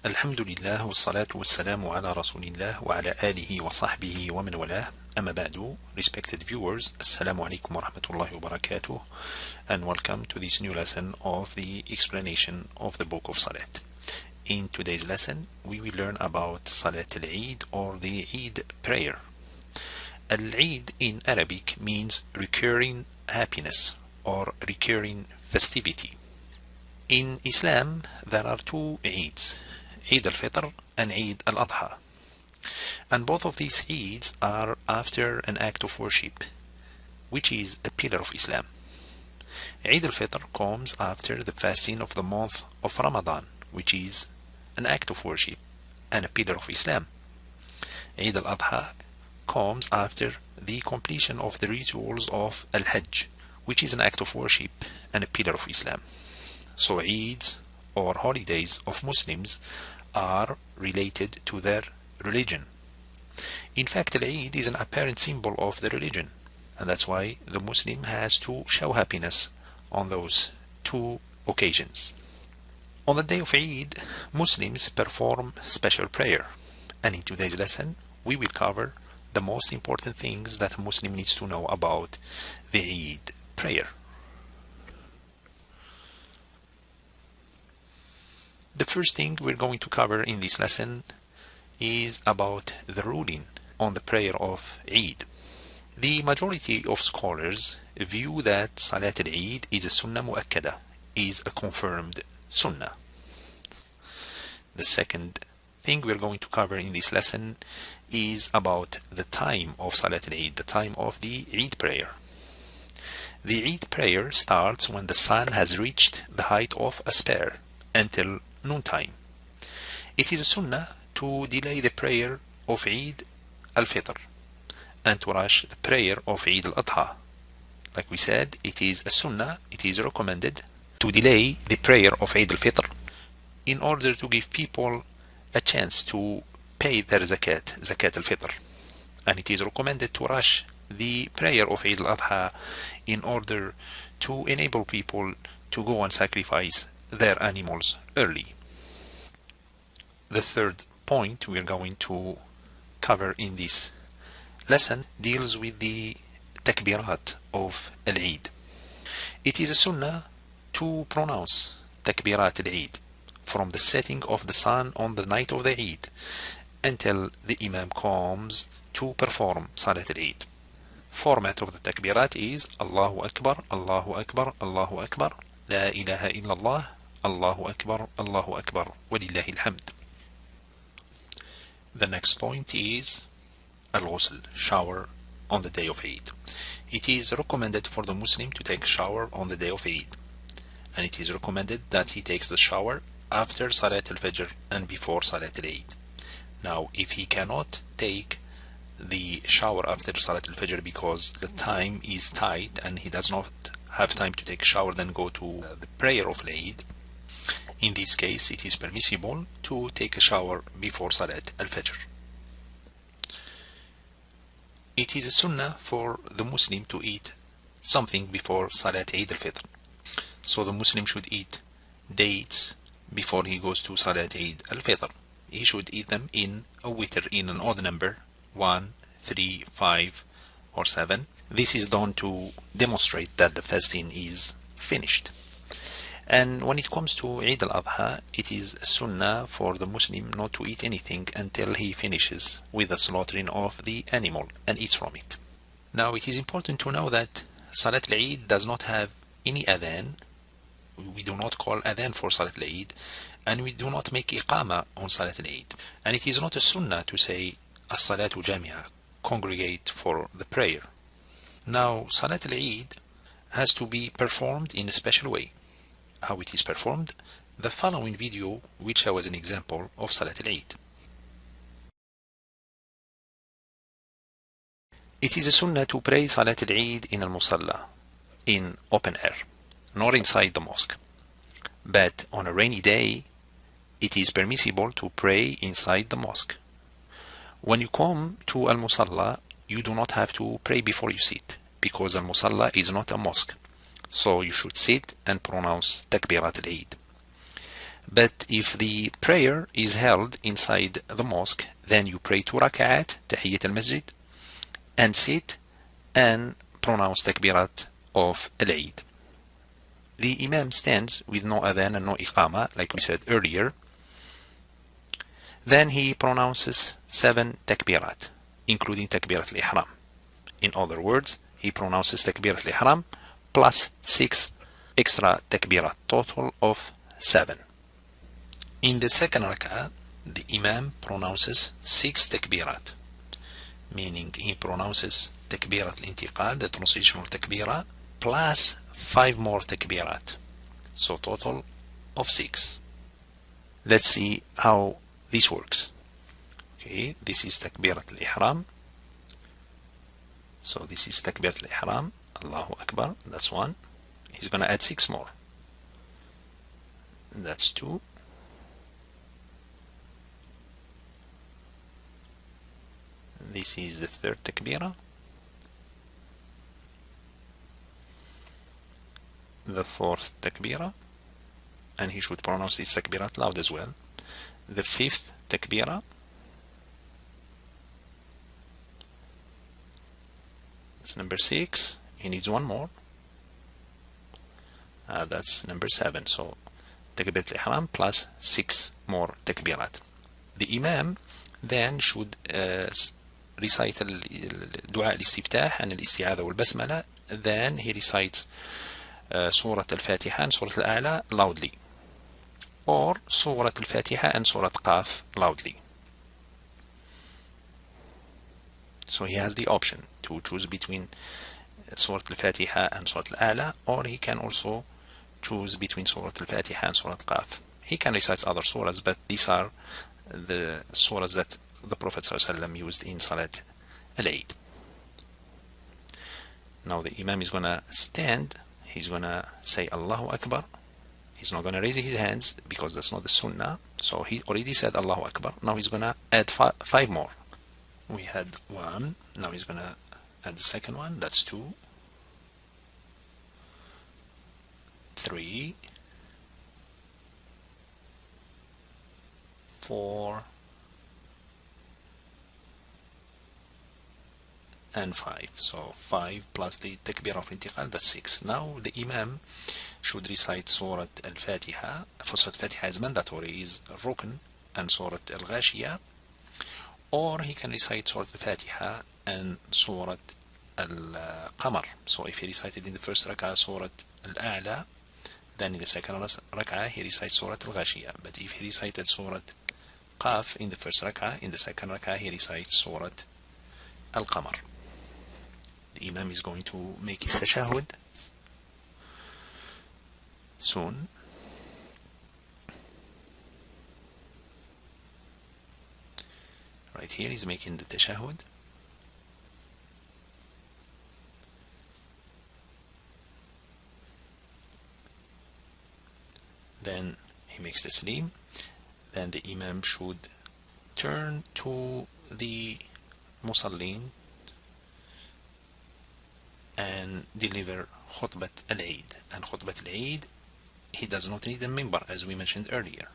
الحمد لله والصلاة والسلام على رسول الله وعلى آله وصحبه ومن والاه. أما بعد, respected viewers, Assalamu alaikum wa rahmatullahi wa barakatuh, and welcome to this new lesson of the explanation of the book of Salat. In today's lesson, we will learn about Salat al-Eid, or the Eid prayer. Al-Eid in Arabic means recurring happiness or recurring festivity. In Islam, there are two Eids, Eid al-Fitr and Eid al-Adha. And both of these Eids are after an act of worship, which is a pillar of Islam. Eid al-Fitr comes after the fasting of the month of Ramadan, which is an act of worship and a pillar of Islam. Eid al-Adha comes after the completion of the rituals of Al-Hajj, which is an act of worship and a pillar of Islam. So Eids, or holidays of Muslims, are related to their religion. In fact, Al-Eid is an apparent symbol of the religion, and that's why the Muslim has to show happiness on those two occasions. On the day of Eid, Muslims perform special prayer, and in today's lesson, we will cover the most important things that a Muslim needs to know about the Eid prayer. The first thing we're going to cover in this lesson is about the ruling on the prayer of Eid. The majority of scholars view that Salat al-Eid is a Sunnah Mu'akkada, is a confirmed Sunnah. The second thing we're going to cover in this lesson is about the time of Salat al-Eid, the time of the Eid prayer. The Eid prayer starts when the sun has reached the height of a spear until noontime. It is a Sunnah to delay the prayer of Eid al-Fitr and to rush the prayer of Eid al-Adha. Like we said, it is a Sunnah, it is recommended to delay the prayer of Eid al-Fitr in order to give people a chance to pay their zakat al-Fitr. And it is recommended to rush the prayer of Eid al-Adha in order to enable people to go and sacrifice their animals early. The third point we are going to cover in this lesson deals with the takbirat of al-Eid. It is a Sunnah to pronounce takbirat al-Eid from the setting of the sun on the night of the Eid until the Imam comes to perform Salat al-Eid. Format of the takbirat is Allahu Akbar, Allahu Akbar, Allahu Akbar, La ilaha illallah, Allahu Akbar, Allahu Akbar, walillahi alhamd. The next point is al-ghusl, shower on the day of Eid. It is recommended for the Muslim to take a shower on the day of Eid, and it is recommended that he takes the shower after Salat al-Fajr and before Salat al-Eid. Now, if he cannot take the shower after Salat al-Fajr because the time is tight and he does not have time to take a shower, then go to the prayer of Eid. In this case, it is permissible to take a shower before Salat al-Fajr. It is a Sunnah for the Muslim to eat something before Salat Eid al-Fitr. So the Muslim should eat dates before he goes to Salat Eid al-Fitr. He should eat them in a witr, in an odd number, 1, 3, 5, or 7. This is done to demonstrate that the fasting is finished. And when it comes to Eid al-Adha, it is a Sunnah for the Muslim not to eat anything until he finishes with the slaughtering of the animal and eats from it. Now, it is important to know that Salat al-Eid does not have any adhan. We do not call adhan for Salat al-Eid, and we do not make iqama on Salat al-Eid. And it is not a Sunnah to say as-salatu jami'a, congregate for the prayer. Now, Salat al-Eid has to be performed in a special way. How it is performed, the following video will show as an example of Salat al-Eid. It is a Sunnah to pray Salat al-Eid in al-Musalla, in open air, not inside the mosque. But on a rainy day, it is permissible to pray inside the mosque. When you come to al-Musalla, you do not have to pray before you sit, because al-Musalla is not a mosque. So you should sit and pronounce Takbirat al-Eid. But if the prayer is held inside the mosque, then you pray 2 rak'at, tahiyyat al-masjid, and sit and pronounce takbirat of al-Eid. The Imam stands with no adhan and no iqama, like we said earlier. Then he pronounces 7 takbirat, including takbirat al-ihram. In other words, he pronounces takbirat al-ihram plus 6 extra takbirat, total of 7. In the second rak'ah, the Imam pronounces 6 takbirat, meaning he pronounces takbirat al-intiqal, the transitional takbirah, plus 5 more takbirat, so total of 6. Let's see how this works. Okay, this is takbirat al-ihram. So this is takbirat al-ihram, Allahu Akbar, that's 1. He's gonna add 6 more. That's 2. This is the third takbirah. The fourth takbirah, and he should pronounce this takbirat loud as well. The fifth takbirah. That's number 6. He needs 1 more. That's number 7. So takbirat al-ihram plus 6 more takbirat. The Imam then should recite dua al-istiftah and al-isti'adha wal-basmala. Then he recites Surah Al-Fatiha and Surah Al-A'la loudly, or Surah Al-Fatiha and Surah Qaf loudly. So he has the option to choose between Surah Al-Fatiha and Surah Al-A'la, or he can also choose between Surah Al-Fatiha and Surah Qaf. He can recite other surahs, but these are the surahs that the Prophet ﷺ used in Salat Al-Eid. Now the Imam is gonna stand. He's gonna say Allahu Akbar. He's not gonna raise his hands because that's not the Sunnah. So he already said Allahu Akbar. Now he's gonna add 5 more. We had 1. Now he's gonna add the second one. That's 2, 3, 4, and 5. So 5 plus the takbir of intiqal, that's 6. Now the Imam should recite Surah Al-Fatiha. For Surah Al-Fatiha is mandatory, is rukn, and Surah Al-Ghashiyah. Or he can recite Surah Al-Fatiha and Surah Al-Qamar. So if he recited in the first rak'ah Surah Al-A'la, then in the second rak'ah he recites Surah Al-Ghashiyah. But if he recited Surah Qaf in the first rak'ah, in the second rak'ah he recites Surah Al-Qamar. The Imam is going to make his tashahud soon. Right here he's making the tashahud. Then he makes the taslim. Then the Imam should turn to the Musallin and deliver khutbat al-Eid. And khutbat al-Eid, he does not need a minbar, as we mentioned earlier.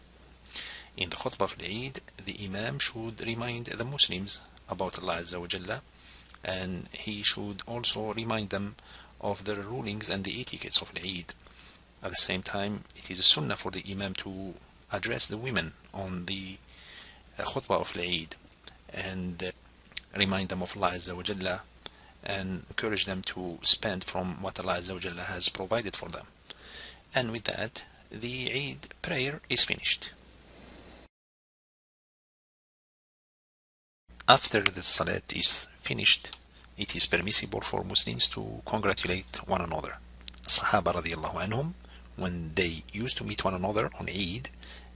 In the khutbah of al-Eid, the Imam should remind the Muslims about Allah Azza wa Jalla, and he should also remind them of the rulings and the etiquettes of al-Eid. At the same time, it is a sunnah for the Imam to address the women on the khutbah of al-Eid and remind them of Allah Azza wa Jalla and encourage them to spend from what Allah Azza wa Jalla has provided for them. And with that, the Eid prayer is finished. After the Salat is finished, it is permissible for Muslims to congratulate one another. Sahaba radiallahu anhum, when they used to meet one another on Eid,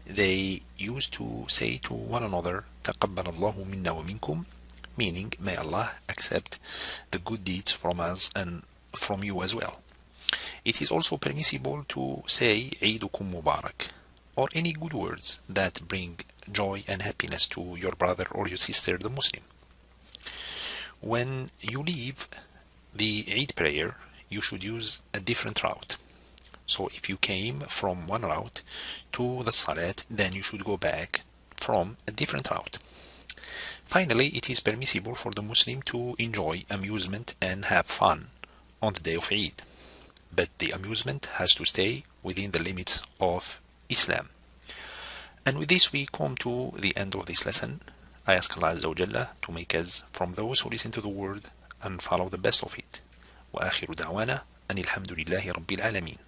they used to say to one another, تَقَبَّلَ اللَّهُ مِنَّا وَمِنْكُمْ, meaning, may Allah accept the good deeds from us and from you as well. It is also permissible to say Eidukum Mubarak, or any good words that bring joy and happiness to your brother or your sister, the Muslim. When you leave the Eid prayer, you should use a different route. So if you came from one route to the Salat, then you should go back from a different route. Finally, it is permissible for the Muslim to enjoy amusement and have fun on the day of Eid, but the amusement has to stay within the limits of Islam. And with this we come to the end of this lesson. I ask Allah Azza wa Jalla to make us from those who listen to the word and follow the best of it. وآخر دعوانا أن الحمد لله رب العالمين.